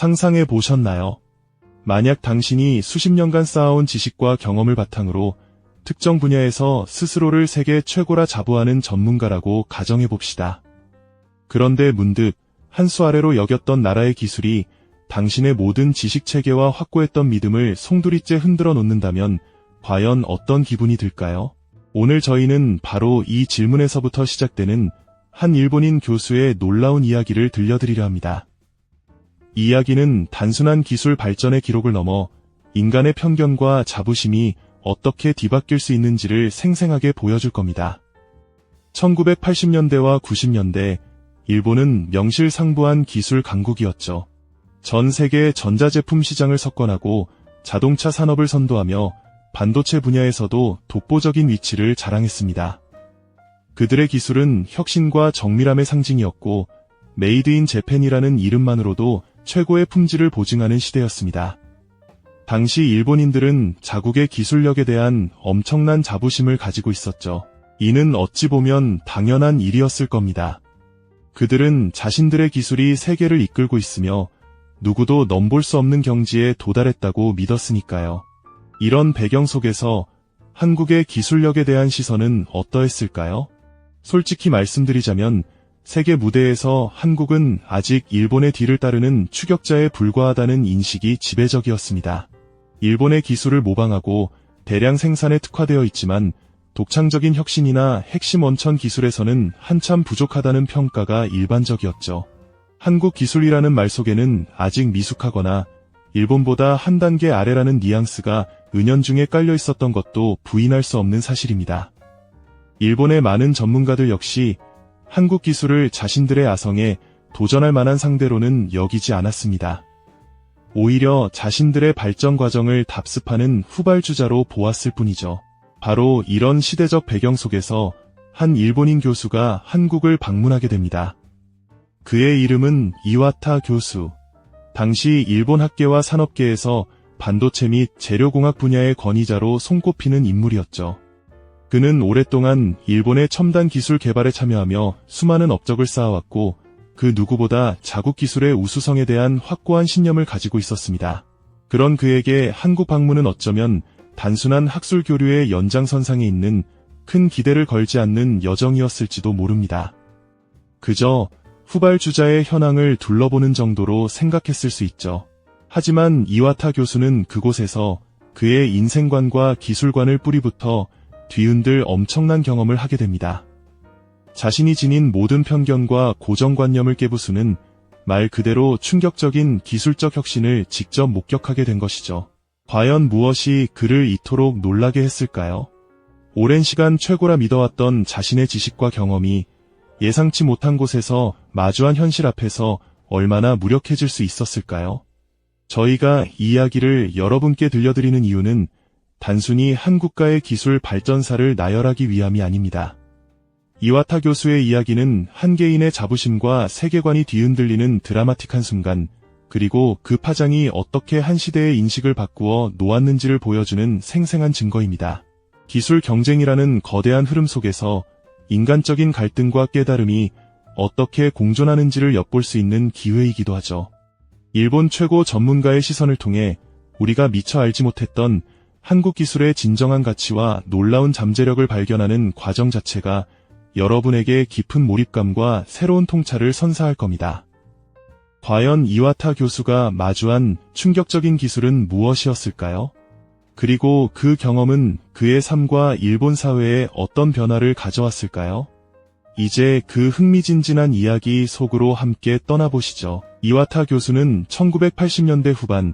상상해 보셨나요? 만약 당신이 수십 년간 쌓아온 지식과 경험을 바탕으로 특정 분야에서 스스로를 세계 최고라 자부하는 전문가라고 가정해 봅시다. 그런데 문득 한 수 아래로 여겼던 나라의 기술이 당신의 모든 지식 체계와 확고했던 믿음을 송두리째 흔들어 놓는다면 과연 어떤 기분이 들까요? 오늘 저희는 바로 이 질문에서부터 시작되는 한 일본인 교수의 놀라운 이야기를 들려드리려 합니다. 이 이야기는 단순한 기술 발전의 기록을 넘어 인간의 편견과 자부심이 어떻게 뒤바뀔 수 있는지를 생생하게 보여줄 겁니다. 1980년대와 90년대, 일본은 명실상부한 기술 강국이었죠. 전 세계 전자제품 시장을 석권하고 자동차 산업을 선도하며 반도체 분야에서도 독보적인 위치를 자랑했습니다. 그들의 기술은 혁신과 정밀함의 상징이었고 메이드 인 재팬이라는 이름만으로도 최고의 품질을 보증하는 시대였습니다. 당시 일본인들은 자국의 기술력에 대한 엄청난 자부심을 가지고 있었죠. 이는 어찌 보면 당연한 일이었을 겁니다. 그들은 자신들의 기술이 세계를 이끌고 있으며 누구도 넘볼 수 없는 경지에 도달했다고 믿었으니까요. 이런 배경 속에서 한국의 기술력에 대한 시선은 어떠했을까요? 솔직히 말씀드리자면 세계 무대에서 한국은 아직 일본의 뒤를 따르는 추격자에 불과하다는 인식이 지배적이었습니다. 일본의 기술을 모방하고 대량 생산에 특화되어 있지만 독창적인 혁신이나 핵심 원천 기술에서는 한참 부족하다는 평가가 일반적이었죠. 한국 기술이라는 말 속에는 아직 미숙하거나 일본보다 한 단계 아래라는 뉘앙스가 은연중에 깔려 있었던 것도 부인할 수 없는 사실입니다. 일본의 많은 전문가들 역시 한국 기술을 자신들의 아성에 도전할 만한 상대로는 여기지 않았습니다. 오히려 자신들의 발전 과정을 답습하는 후발주자로 보았을 뿐이죠. 바로 이런 시대적 배경 속에서 한 일본인 교수가 한국을 방문하게 됩니다. 그의 이름은 이와타 교수. 당시 일본 학계와 산업계에서 반도체 및 재료공학 분야의 권위자로 손꼽히는 인물이었죠. 그는 오랫동안 일본의 첨단 기술 개발에 참여하며 수많은 업적을 쌓아왔고 그 누구보다 자국 기술의 우수성에 대한 확고한 신념을 가지고 있었습니다. 그런 그에게 한국 방문은 어쩌면 단순한 학술 교류의 연장선상에 있는 큰 기대를 걸지 않는 여정이었을지도 모릅니다. 그저 후발주자의 현황을 둘러보는 정도로 생각했을 수 있죠. 하지만 이와타 교수는 그곳에서 그의 인생관과 기술관을 뿌리부터 뒤흔들 엄청난 경험을 하게 됩니다. 자신이 지닌 모든 편견과 고정관념을 깨부수는 말 그대로 충격적인 기술적 혁신을 직접 목격하게 된 것이죠. 과연 무엇이 그를 이토록 놀라게 했을까요? 오랜 시간 최고라 믿어왔던 자신의 지식과 경험이 예상치 못한 곳에서 마주한 현실 앞에서 얼마나 무력해질 수 있었을까요? 저희가 이 이야기를 여러분께 들려드리는 이유는 단순히 한국가의 기술 발전사를 나열하기 위함이 아닙니다. 이와타 교수의 이야기는 한 개인의 자부심과 세계관이 뒤흔들리는 드라마틱한 순간, 그리고 그 파장이 어떻게 한 시대의 인식을 바꾸어 놓았는지를 보여주는 생생한 증거입니다. 기술 경쟁이라는 거대한 흐름 속에서 인간적인 갈등과 깨달음이 어떻게 공존하는지를 엿볼 수 있는 기회이기도 하죠. 일본 최고 전문가의 시선을 통해 우리가 미처 알지 못했던 한국 기술의 진정한 가치와 놀라운 잠재력을 발견하는 과정 자체가 여러분에게 깊은 몰입감과 새로운 통찰을 선사할 겁니다. 과연 이와타 교수가 마주한 충격적인 기술은 무엇이었을까요? 그리고 그 경험은 그의 삶과 일본 사회에 어떤 변화를 가져왔을까요? 이제 그 흥미진진한 이야기 속으로 함께 떠나보시죠. 이와타 교수는 1980년대 후반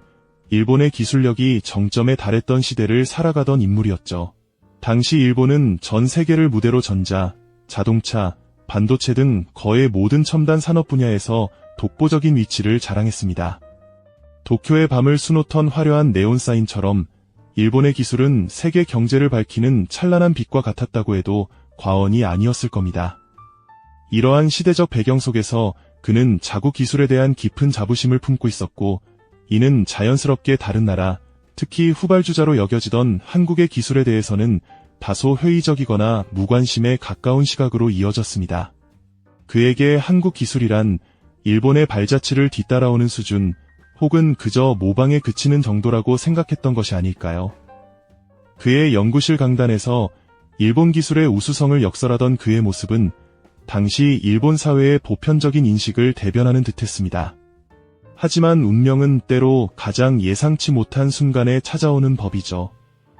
일본의 기술력이 정점에 달했던 시대를 살아가던 인물이었죠. 당시 일본은 전 세계를 무대로 전자, 자동차, 반도체 등 거의 모든 첨단 산업 분야에서 독보적인 위치를 자랑했습니다. 도쿄의 밤을 수놓던 화려한 네온사인처럼 일본의 기술은 세계 경제를 밝히는 찬란한 빛과 같았다고 해도 과언이 아니었을 겁니다. 이러한 시대적 배경 속에서 그는 자국 기술에 대한 깊은 자부심을 품고 있었고, 이는 자연스럽게 다른 나라, 특히 후발주자로 여겨지던 한국의 기술에 대해서는 다소 회의적이거나 무관심에 가까운 시각으로 이어졌습니다. 그에게 한국 기술이란 일본의 발자취를 뒤따라오는 수준, 혹은 그저 모방에 그치는 정도라고 생각했던 것이 아닐까요? 그의 연구실 강단에서 일본 기술의 우수성을 역설하던 그의 모습은 당시 일본 사회의 보편적인 인식을 대변하는 듯했습니다. 하지만 운명은 때로 가장 예상치 못한 순간에 찾아오는 법이죠.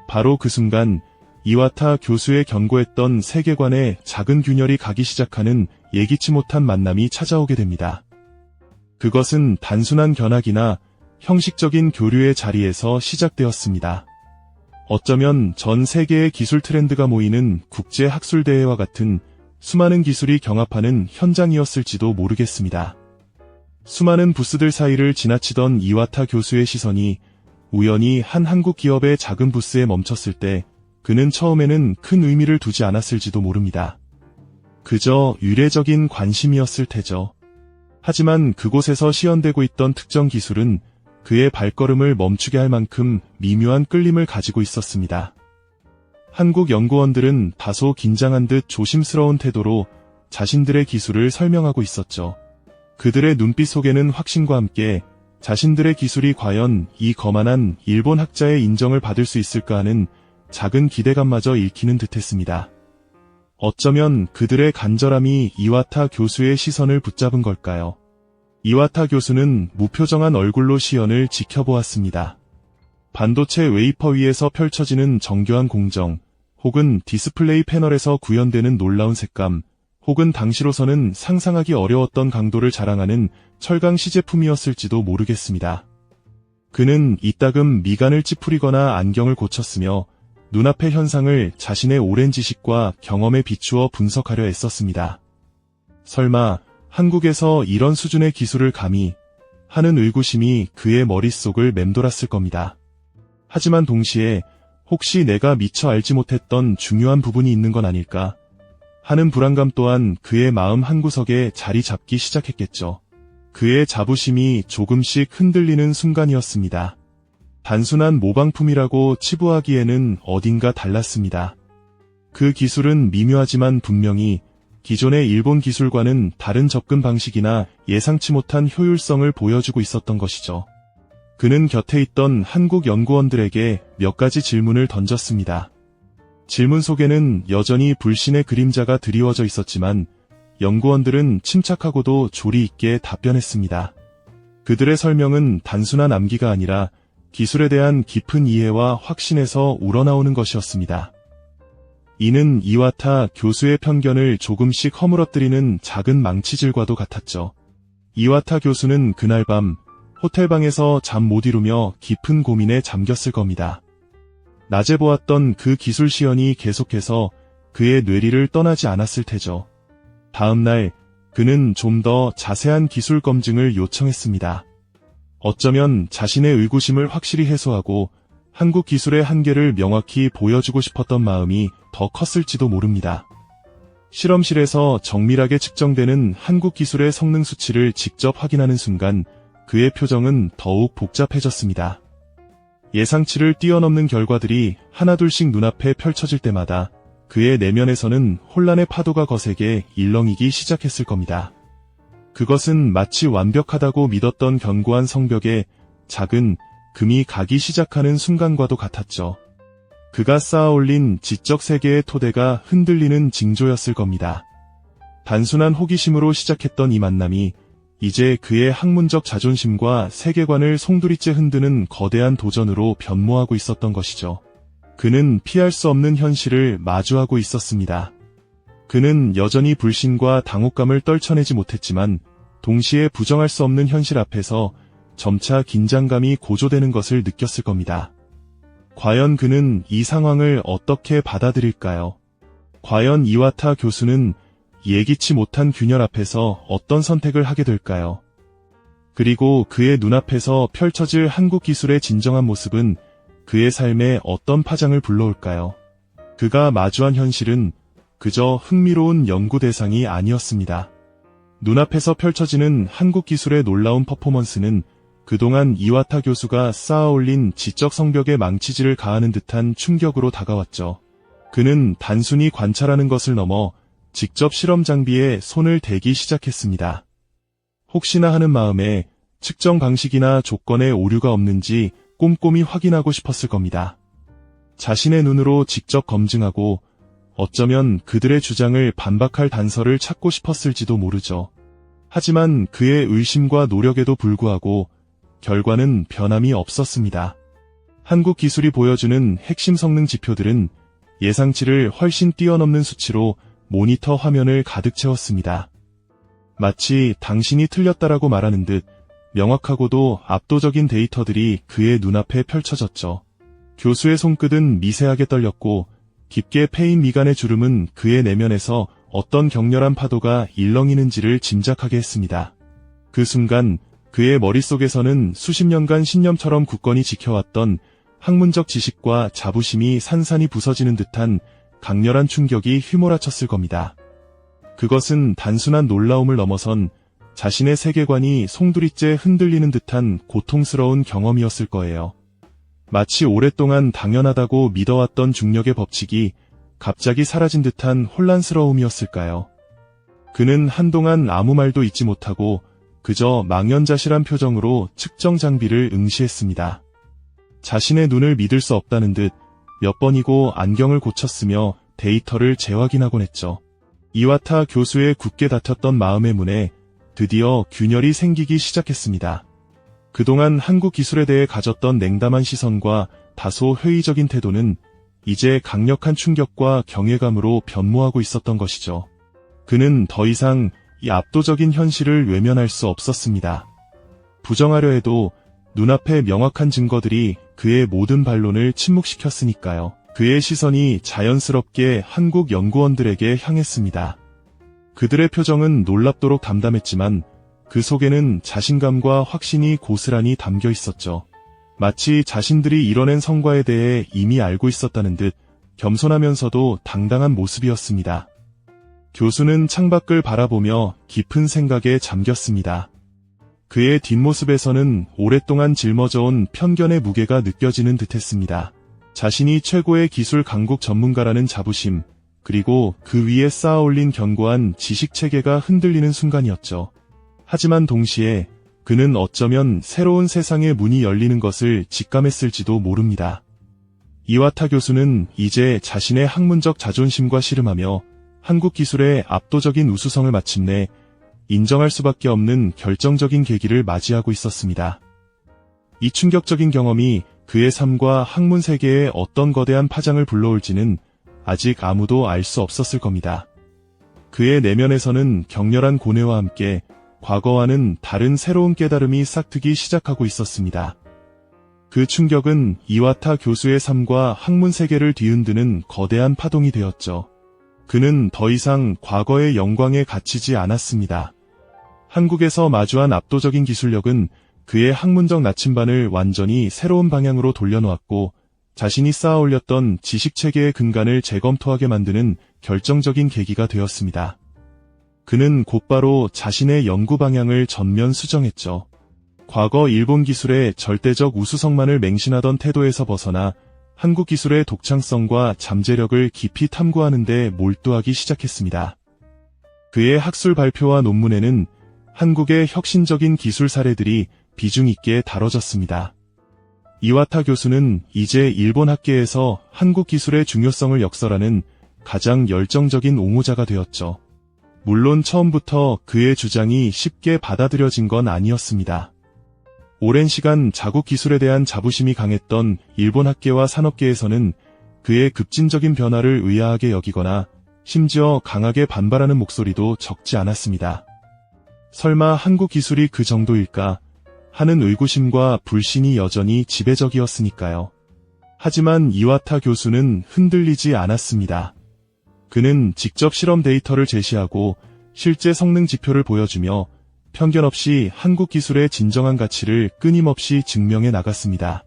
바로 그 순간 이와타 교수의 견고했던 세계관에 작은 균열이 가기 시작하는 예기치 못한 만남이 찾아오게 됩니다. 그것은 단순한 견학이나 형식적인 교류의 자리에서 시작되었습니다. 어쩌면 전 세계의 기술 트렌드가 모이는 국제 학술대회와 같은 수많은 기술이 경합하는 현장이었을지도 모르겠습니다. 수많은 부스들 사이를 지나치던 이와타 교수의 시선이 우연히 한 한국 기업의 작은 부스에 멈췄을 때 그는 처음에는 큰 의미를 두지 않았을지도 모릅니다. 그저 유례적인 관심이었을 테죠. 하지만 그곳에서 시연되고 있던 특정 기술은 그의 발걸음을 멈추게 할 만큼 미묘한 끌림을 가지고 있었습니다. 한국 연구원들은 다소 긴장한 듯 조심스러운 태도로 자신들의 기술을 설명하고 있었죠. 그들의 눈빛 속에는 확신과 함께 자신들의 기술이 과연 이 거만한 일본 학자의 인정을 받을 수 있을까 하는 작은 기대감마저 읽히는 듯했습니다. 어쩌면 그들의 간절함이 이와타 교수의 시선을 붙잡은 걸까요? 이와타 교수는 무표정한 얼굴로 시연을 지켜보았습니다. 반도체 웨이퍼 위에서 펼쳐지는 정교한 공정, 혹은 디스플레이 패널에서 구현되는 놀라운 색감, 혹은 당시로서는 상상하기 어려웠던 강도를 자랑하는 철강 시제품이었을지도 모르겠습니다. 그는 이따금 미간을 찌푸리거나 안경을 고쳤으며 눈앞의 현상을 자신의 오랜 지식과 경험에 비추어 분석하려 애썼습니다. 설마 한국에서 이런 수준의 기술을 감히 하는 의구심이 그의 머릿속을 맴돌았을 겁니다. 하지만 동시에 혹시 내가 미처 알지 못했던 중요한 부분이 있는 건 아닐까 하는 불안감 또한 그의 마음 한구석에 자리 잡기 시작했겠죠. 그의 자부심이 조금씩 흔들리는 순간이었습니다. 단순한 모방품이라고 치부하기에는 어딘가 달랐습니다. 그 기술은 미묘하지만 분명히 기존의 일본 기술과는 다른 접근 방식이나 예상치 못한 효율성을 보여주고 있었던 것이죠. 그는 곁에 있던 한국 연구원들에게 몇 가지 질문을 던졌습니다. 질문 속에는 여전히 불신의 그림자가 드리워져 있었지만 연구원들은 침착하고도 조리 있게 답변했습니다. 그들의 설명은 단순한 암기가 아니라 기술에 대한 깊은 이해와 확신에서 우러나오는 것이었습니다. 이는 이와타 교수의 편견을 조금씩 허물어뜨리는 작은 망치질과도 같았죠. 이와타 교수는 그날 밤 호텔방에서 잠 못 이루며 깊은 고민에 잠겼을 겁니다. 낮에 보았던 그 기술 시연이 계속해서 그의 뇌리를 떠나지 않았을 테죠. 다음 날 그는 좀 더 자세한 기술 검증을 요청했습니다. 어쩌면 자신의 의구심을 확실히 해소하고 한국 기술의 한계를 명확히 보여주고 싶었던 마음이 더 컸을지도 모릅니다. 실험실에서 정밀하게 측정되는 한국 기술의 성능 수치를 직접 확인하는 순간 그의 표정은 더욱 복잡해졌습니다. 예상치를 뛰어넘는 결과들이 하나둘씩 눈앞에 펼쳐질 때마다 그의 내면에서는 혼란의 파도가 거세게 일렁이기 시작했을 겁니다. 그것은 마치 완벽하다고 믿었던 견고한 성벽에 작은 금이 가기 시작하는 순간과도 같았죠. 그가 쌓아올린 지적 세계의 토대가 흔들리는 징조였을 겁니다. 단순한 호기심으로 시작했던 이 만남이 이제 그의 학문적 자존심과 세계관을 송두리째 흔드는 거대한 도전으로 변모하고 있었던 것이죠. 그는 피할 수 없는 현실을 마주하고 있었습니다. 그는 여전히 불신과 당혹감을 떨쳐내지 못했지만 동시에 부정할 수 없는 현실 앞에서 점차 긴장감이 고조되는 것을 느꼈을 겁니다. 과연 그는 이 상황을 어떻게 받아들일까요? 과연 이와타 교수는 예기치 못한 균열 앞에서 어떤 선택을 하게 될까요? 그리고 그의 눈앞에서 펼쳐질 한국 기술의 진정한 모습은 그의 삶에 어떤 파장을 불러올까요? 그가 마주한 현실은 그저 흥미로운 연구 대상이 아니었습니다. 눈앞에서 펼쳐지는 한국 기술의 놀라운 퍼포먼스는 그동안 이와타 교수가 쌓아올린 지적 성벽에 망치질을 가하는 듯한 충격으로 다가왔죠. 그는 단순히 관찰하는 것을 넘어 직접 실험 장비에 손을 대기 시작했습니다. 혹시나 하는 마음에 측정 방식이나 조건에 오류가 없는지 꼼꼼히 확인하고 싶었을 겁니다. 자신의 눈으로 직접 검증하고 어쩌면 그들의 주장을 반박할 단서를 찾고 싶었을지도 모르죠. 하지만 그의 의심과 노력에도 불구하고 결과는 변함이 없었습니다. 한국 기술이 보여주는 핵심 성능 지표들은 예상치를 훨씬 뛰어넘는 수치로 모니터 화면을 가득 채웠습니다. 마치 당신이 틀렸다라고 말하는 듯 명확하고도 압도적인 데이터들이 그의 눈앞에 펼쳐졌죠. 교수의 손끝은 미세하게 떨렸고 깊게 패인 미간의 주름은 그의 내면에서 어떤 격렬한 파도가 일렁이는지를 짐작하게 했습니다. 그 순간 그의 머릿속에서는 수십 년간 신념처럼 굳건히 지켜왔던 학문적 지식과 자부심이 산산이 부서지는 듯한 강렬한 충격이 휘몰아쳤을 겁니다. 그것은 단순한 놀라움을 넘어선 자신의 세계관이 송두리째 흔들리는 듯한 고통스러운 경험이었을 거예요. 마치 오랫동안 당연하다고 믿어왔던 중력의 법칙이 갑자기 사라진 듯한 혼란스러움이었을까요? 그는 한동안 아무 말도 잊지 못하고 그저 망연자실한 표정으로 측정 장비를 응시했습니다. 자신의 눈을 믿을 수 없다는 듯 몇 번이고 안경을 고쳤으며 데이터를 재확인하곤 했죠. 이와타 교수의 굳게 닫혔던 마음의 문에 드디어 균열이 생기기 시작했습니다. 그동안 한국 기술에 대해 가졌던 냉담한 시선과 다소 회의적인 태도는 이제 강력한 충격과 경외감으로 변모하고 있었던 것이죠. 그는 더 이상 이 압도적인 현실을 외면할 수 없었습니다. 부정하려 해도 눈앞에 명확한 증거들이 그의 모든 반론을 침묵시켰으니까요. 그의 시선이 자연스럽게 한국 연구원들에게 향했습니다. 그들의 표정은 놀랍도록 담담했지만 그 속에는 자신감과 확신이 고스란히 담겨 있었죠. 마치 자신들이 이뤄낸 성과에 대해 이미 알고 있었다는 듯 겸손하면서도 당당한 모습이었습니다. 교수는 창밖을 바라보며 깊은 생각에 잠겼습니다. 그의 뒷모습에서는 오랫동안 짊어져온 편견의 무게가 느껴지는 듯했습니다. 자신이 최고의 기술 강국 전문가라는 자부심, 그리고 그 위에 쌓아올린 견고한 지식체계가 흔들리는 순간이었죠. 하지만 동시에 그는 어쩌면 새로운 세상의 문이 열리는 것을 직감했을지도 모릅니다. 이와타 교수는 이제 자신의 학문적 자존심과 씨름하며 한국 기술의 압도적인 우수성을 마침내 인정할 수밖에 없는 결정적인 계기를 맞이하고 있었습니다. 이 충격적인 경험이 그의 삶과 학문 세계에 어떤 거대한 파장을 불러올지는 아직 아무도 알 수 없었을 겁니다. 그의 내면에서는 격렬한 고뇌와 함께 과거와는 다른 새로운 깨달음이 싹트기 시작하고 있었습니다. 그 충격은 이와타 교수의 삶과 학문 세계를 뒤흔드는 거대한 파동이 되었죠. 그는 더 이상 과거의 영광에 갇히지 않았습니다. 한국에서 마주한 압도적인 기술력은 그의 학문적 나침반을 완전히 새로운 방향으로 돌려놓았고 자신이 쌓아올렸던 지식체계의 근간을 재검토하게 만드는 결정적인 계기가 되었습니다. 그는 곧바로 자신의 연구 방향을 전면 수정했죠. 과거 일본 기술의 절대적 우수성만을 맹신하던 태도에서 벗어나 한국 기술의 독창성과 잠재력을 깊이 탐구하는 데 몰두하기 시작했습니다. 그의 학술 발표와 논문에는 한국의 혁신적인 기술 사례들이 비중 있게 다뤄졌습니다. 이와타 교수는 이제 일본 학계에서 한국 기술의 중요성을 역설하는 가장 열정적인 옹호자가 되었죠. 물론 처음부터 그의 주장이 쉽게 받아들여진 건 아니었습니다. 오랜 시간 자국 기술에 대한 자부심이 강했던 일본 학계와 산업계에서는 그의 급진적인 변화를 의아하게 여기거나 심지어 강하게 반발하는 목소리도 적지 않았습니다. 설마 한국 기술이 그 정도일까 하는 의구심과 불신이 여전히 지배적이었으니까요. 하지만 이와타 교수는 흔들리지 않았습니다. 그는 직접 실험 데이터를 제시하고 실제 성능 지표를 보여주며 편견 없이 한국 기술의 진정한 가치를 끊임없이 증명해 나갔습니다.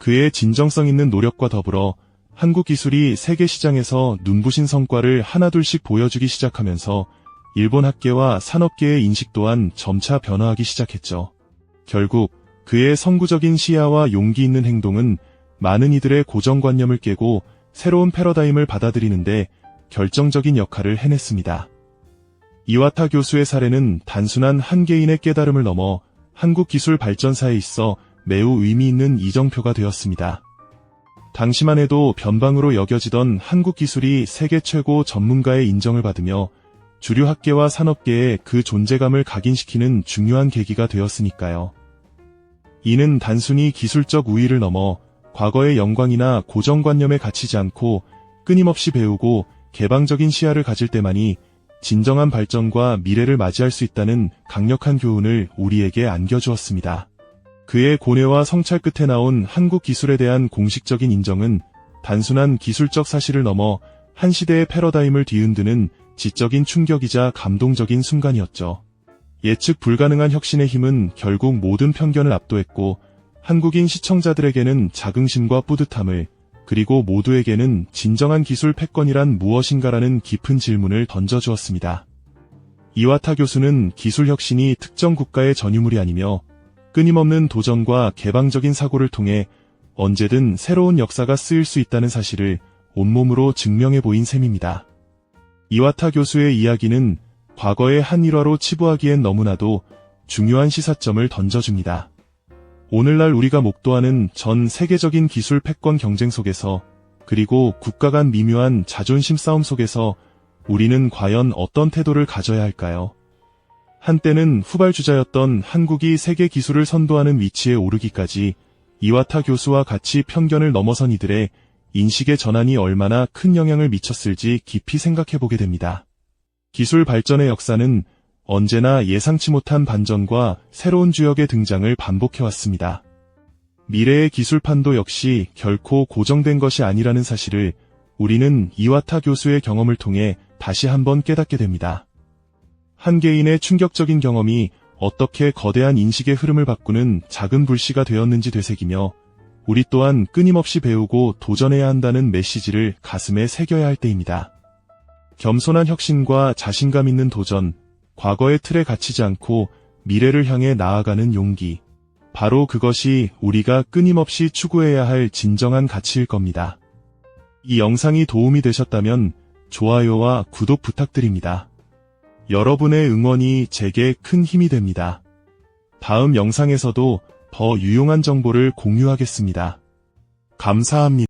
그의 진정성 있는 노력과 더불어 한국 기술이 세계 시장에서 눈부신 성과를 하나둘씩 보여주기 시작하면서 일본 학계와 산업계의 인식 또한 점차 변화하기 시작했죠. 결국 그의 선구적인 시야와 용기 있는 행동은 많은 이들의 고정관념을 깨고 새로운 패러다임을 받아들이는데 결정적인 역할을 해냈습니다. 이와타 교수의 사례는 단순한 한 개인의 깨달음을 넘어 한국 기술 발전사에 있어 매우 의미 있는 이정표가 되었습니다. 당시만 해도 변방으로 여겨지던 한국 기술이 세계 최고 전문가의 인정을 받으며 주류 학계와 산업계에 그 존재감을 각인시키는 중요한 계기가 되었으니까요. 이는 단순히 기술적 우위를 넘어 과거의 영광이나 고정관념에 갇히지 않고 끊임없이 배우고 개방적인 시야를 가질 때만이 진정한 발전과 미래를 맞이할 수 있다는 강력한 교훈을 우리에게 안겨주었습니다. 그의 고뇌와 성찰 끝에 나온 한국 기술에 대한 공식적인 인정은 단순한 기술적 사실을 넘어 한 시대의 패러다임을 뒤흔드는 지적인 충격이자 감동적인 순간이었죠. 예측 불가능한 혁신의 힘은 결국 모든 편견을 압도했고 한국인 시청자들에게는 자긍심과 뿌듯함을, 그리고 모두에게는 진정한 기술 패권이란 무엇인가라는 깊은 질문을 던져주었습니다. 이와타 교수는 기술 혁신이 특정 국가의 전유물이 아니며 끊임없는 도전과 개방적인 사고를 통해 언제든 새로운 역사가 쓰일 수 있다는 사실을 온몸으로 증명해 보인 셈입니다. 이와타 교수의 이야기는 과거의 한 일화로 치부하기엔 너무나도 중요한 시사점을 던져줍니다. 오늘날 우리가 목도하는 전 세계적인 기술 패권 경쟁 속에서, 그리고 국가 간 미묘한 자존심 싸움 속에서 우리는 과연 어떤 태도를 가져야 할까요? 한때는 후발주자였던 한국이 세계 기술을 선도하는 위치에 오르기까지 이와타 교수와 같이 편견을 넘어선 이들의 인식의 전환이 얼마나 큰 영향을 미쳤을지 깊이 생각해보게 됩니다. 기술 발전의 역사는 언제나 예상치 못한 반전과 새로운 주역의 등장을 반복해왔습니다. 미래의 기술판도 역시 결코 고정된 것이 아니라는 사실을 우리는 이와타 교수의 경험을 통해 다시 한번 깨닫게 됩니다. 한 개인의 충격적인 경험이 어떻게 거대한 인식의 흐름을 바꾸는 작은 불씨가 되었는지 되새기며 우리 또한 끊임없이 배우고 도전해야 한다는 메시지를 가슴에 새겨야 할 때입니다. 겸손한 혁신과 자신감 있는 도전, 과거의 틀에 갇히지 않고 미래를 향해 나아가는 용기. 바로 그것이 우리가 끊임없이 추구해야 할 진정한 가치일 겁니다. 이 영상이 도움이 되셨다면 좋아요와 구독 부탁드립니다. 여러분의 응원이 제게 큰 힘이 됩니다. 다음 영상에서도 더 유용한 정보를 공유하겠습니다. 감사합니다.